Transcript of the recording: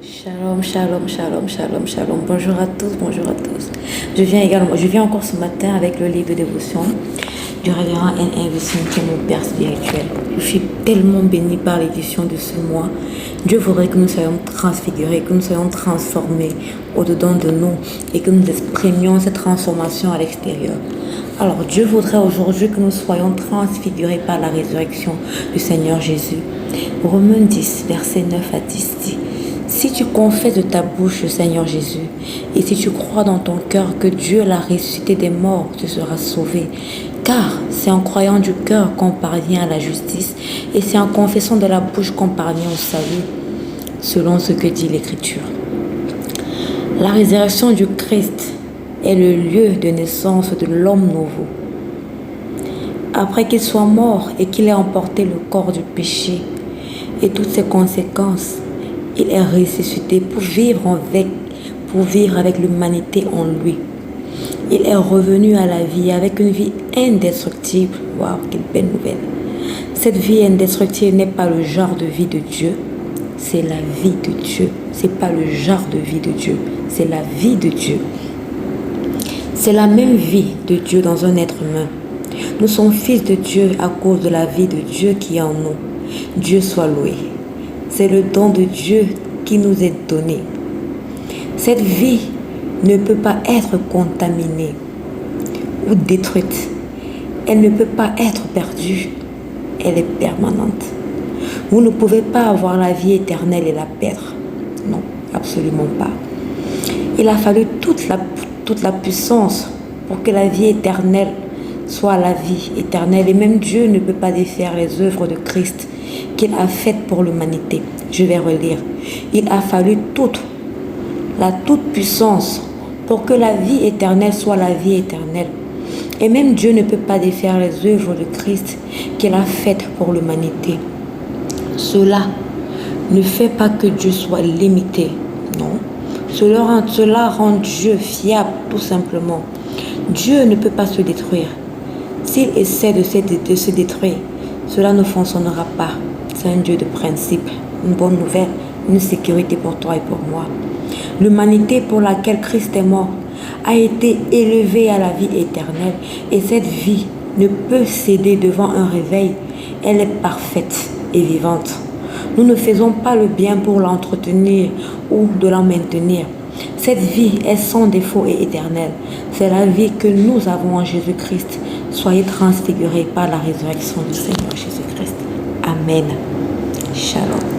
Shalom, shalom, shalom, shalom, shalom. Bonjour à tous, bonjour à tous. Je viens encore ce matin avec le livre de dévotion du révérend N.A. Wilson, qui est mon père spirituel. Je suis tellement bénie par l'édition de ce mois. Dieu voudrait que nous soyons transfigurés, que nous soyons transformés au-dedans de nous et que nous exprimions cette transformation à l'extérieur. Alors Dieu voudrait aujourd'hui que nous soyons transfigurés par la résurrection du Seigneur Jésus. Romains 10, versets 9 à 10 dit: si tu confesses de ta bouche le Seigneur Jésus, et si tu crois dans ton cœur que Dieu l'a ressuscité des morts, tu seras sauvé. Car c'est en croyant du cœur qu'on parvient à la justice, et c'est en confessant de la bouche qu'on parvient au salut, selon ce que dit l'Écriture. La résurrection du Christ est le lieu de naissance de l'homme nouveau. Après qu'il soit mort et qu'il ait emporté le corps du péché et toutes ses conséquences, il est ressuscité pour vivre avec l'humanité en lui. Il est revenu à la vie avec une vie indestructible. Waouh, quelle belle nouvelle. Cette vie indestructible n'est pas le genre de vie de Dieu, c'est la vie de Dieu. C'est pas le genre de vie de Dieu, c'est la vie de Dieu. C'est la même vie de Dieu dans un être humain. Nous sommes fils de Dieu à cause de la vie de Dieu qui est en nous. Dieu soit loué. C'est le don de Dieu qui nous est donné. Cette vie ne peut pas être contaminée ou détruite. Elle ne peut pas être perdue. Elle est permanente. Vous ne pouvez pas avoir la vie éternelle et la perdre. Non, absolument pas. Il a fallu toute la puissance pour que la vie éternelle soit la vie éternelle. Et même Dieu ne peut pas défaire les œuvres de Christ qu'il a faites pour l'humanité. Je vais relire. Il a fallu toute puissance pour que la vie éternelle soit la vie éternelle. Et même Dieu ne peut pas défaire les œuvres de Christ qu'il a faites pour l'humanité. Cela ne fait pas que Dieu soit limité. Non. Cela rend Dieu fiable, tout simplement. Dieu ne peut pas se détruire. S'il essaie de se détruire, cela ne fonctionnera pas. C'est un Dieu de principe. Une bonne nouvelle, une sécurité pour toi et pour moi. L'humanité pour laquelle Christ est mort a été élevée à la vie éternelle. Et cette vie ne peut céder devant un réveil. Elle est parfaite et vivante. Nous ne faisons pas le bien pour l'entretenir ou de la maintenir. Cette vie est sans défaut et éternelle. C'est la vie que nous avons en Jésus-Christ. Soyez transfigurés par la résurrection du Seigneur Jésus-Christ. Amen. Shalom.